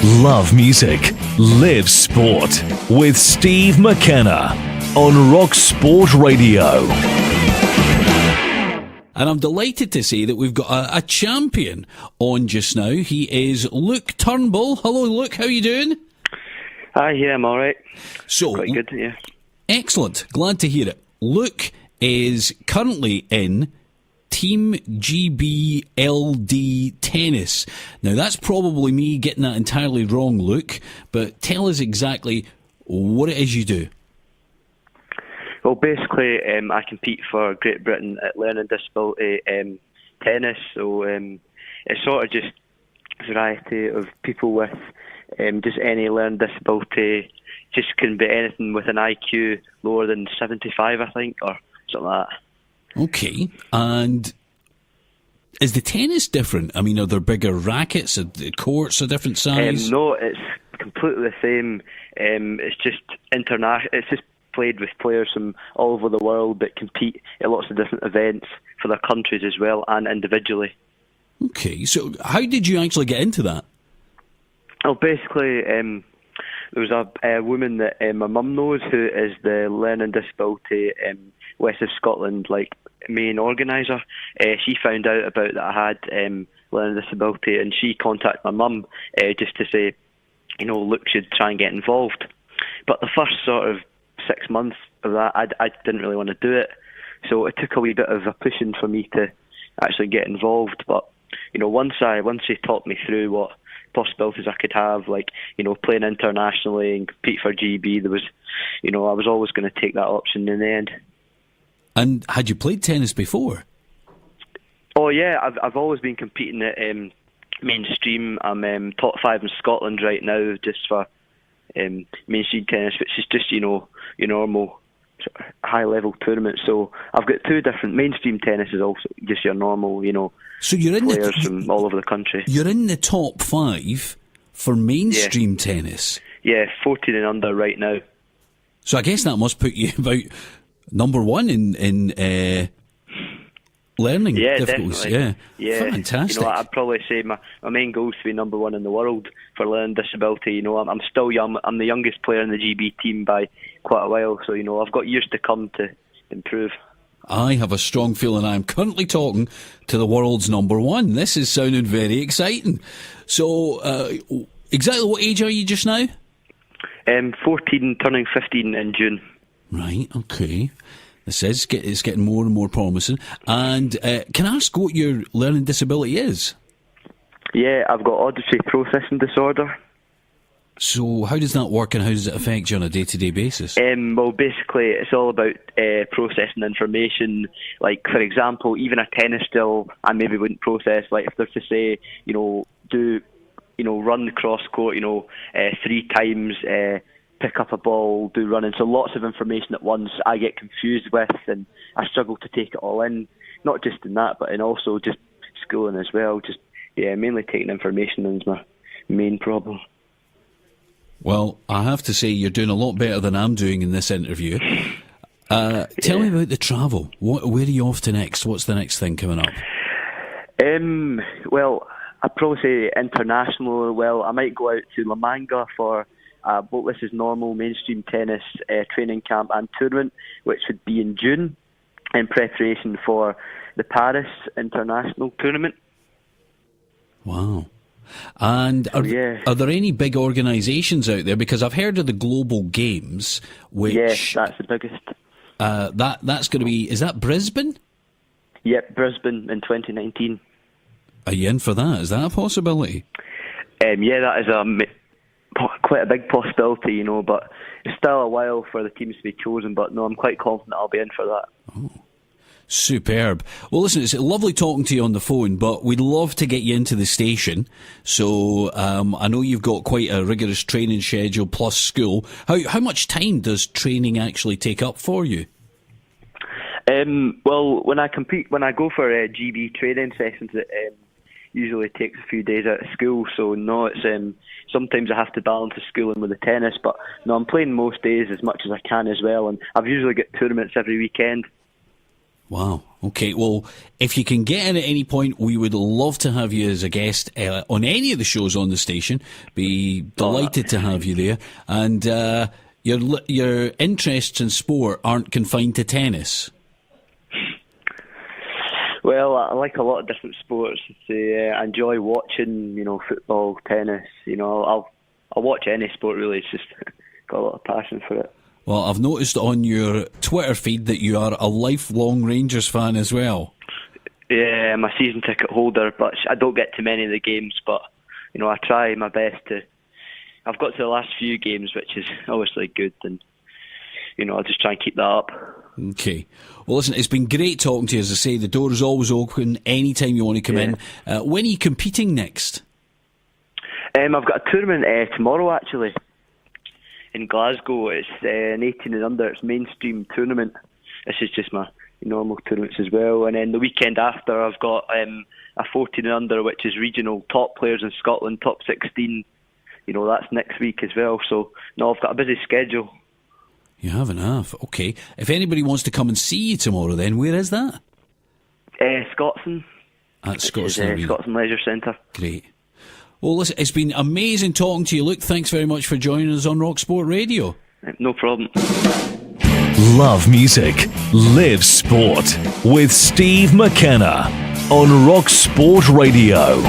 Love music, live sport with Steve McKenna on RockSport Radio. And I'm delighted to say that we've got a champion on just now. He is Luke Turnbull. Hello, Luke. How are you doing? Hi, yeah, I'm all right. So, quite good, yeah. Excellent. Glad to hear it. Luke is currently in Team GBLD tennis. Now, that's probably me getting that entirely wrong, Luke, but tell us exactly what it is you do. Well, basically, I compete for Great Britain at learning disability tennis, so it's sort of just a variety of people with just any learning disability. Just can be anything with an IQ lower than 75, I think, or something like that. Okay, and is the tennis different? I mean, are there bigger rackets? Are the courts a different size? No, it's completely the same. It's just international. It's just played with players from all over the world that compete at lots of different events for their countries as well and individually. Okay, so how did you actually get into that? Well, basically, there was a woman that my mum knows who is the Learning Disability West of Scotland main organiser. She found out about that I had learning disability, and she contacted my mum just to say, Luke should try and get involved. But the first sort of 6 months of that, I didn't really want to do it, so it took a wee bit of a pushing for me to actually get involved. But once she talked me through what possibilities I could have, playing internationally and compete for GB, there was, I was always going to take that option in the end. And had you played tennis before? Oh yeah, I've always been competing at mainstream. I'm top 5 in Scotland right now, just for mainstream tennis, which is just your normal high level tournament. So I've got 2 different mainstream tennis is also just your normal, so you're in players from all over the country. You're in the top 5 for mainstream tennis. Yeah, 14 and under right now. So I guess that must put you about number 1 in learning difficulties. Definitely. Yeah, fantastic. I'd probably say my main goal is to be number 1 in the world for learning disability. I'm still young. I'm the youngest player in the GB team by quite a while, so I've got years to come to improve. I have a strong feeling I'm currently talking to the world's number 1. This is sounding very exciting. So, exactly what age are you just now? 14, turning 15 in June. Right, okay. This is it's getting more and more promising. And can I ask what your learning disability is? Yeah, I've got auditory processing disorder. So how does that work and how does it affect you on a day-to-day basis? Well, basically, it's all about processing information. Like, for example, even a tennis skill, I maybe wouldn't process. Like, if they're to say, run cross-court, 3 times, pick up a ball, do running. So lots of information at once I get confused with, and I struggle to take it all in. Not just in that, but in also just schooling as well. Just, mainly taking information in is my main problem. Well, I have to say you're doing a lot better than I'm doing in this interview. Tell me about the travel. Where are you off to next? What's the next thing coming up? Well, I'd probably say international. Well, I might go out to La Manga for what this is normal mainstream tennis training camp and tournament, which would be in June, in preparation for the Paris International Tournament. Wow. And are there any big organisations out there? Because I've heard of the Global Games, which... Yes, that's the biggest. That's going to be... Is that Brisbane? Yep, Brisbane in 2019. Are you in for that? Is that a possibility? Yeah, that is quite a big possibility, but it's still a while for the teams to be chosen. But no, I'm quite confident I'll be in for that. Oh. Superb. Well, listen, it's lovely talking to you on the phone, but we'd love to get you into the station. So I know you've got quite a rigorous training schedule plus school. How much time does training actually take up for you? Well, when I go for GB training sessions, it usually takes a few days out of school. So no, it's sometimes I have to balance the schooling with the tennis. But no, I'm playing most days as much as I can as well, and I've usually got tournaments every weekend. Wow. Okay, well, if you can get in at any point, we would love to have you as a guest on any of the shows on the station. Be delighted to have you there. And your interests in sport aren't confined to tennis. Well, I like a lot of different sports. I enjoy watching, football, tennis. I'll watch any sport really. It's just got a lot of passion for it. Well, I've noticed on your Twitter feed that you are a lifelong Rangers fan as well. Yeah, I'm a season ticket holder, but I don't get to many of the games. But I try my best to. I've got to the last few games, which is obviously good, and I'll just try and keep that up. Okay. Well, listen, it's been great talking to you. As I say, the door is always open anytime you want to come in. When are you competing next? I've got a tournament tomorrow, actually, in Glasgow. It's an 18 and under. It's mainstream tournament. This is just my normal tournaments as well. And then the weekend after, I've got a 14 and under, which is regional top players in Scotland, top 16. That's next week as well. So, no, I've got a busy schedule. You have an half. Okay. If anybody wants to come and see you tomorrow, then where is that? Scotsman. At Scotsman. Scotsman Leisure Centre. Great. Well, listen, it's been amazing talking to you, Luke. Thanks very much for joining us on RockSport Radio. No problem. Love music, live sport with Steve McKenna on RockSport Radio.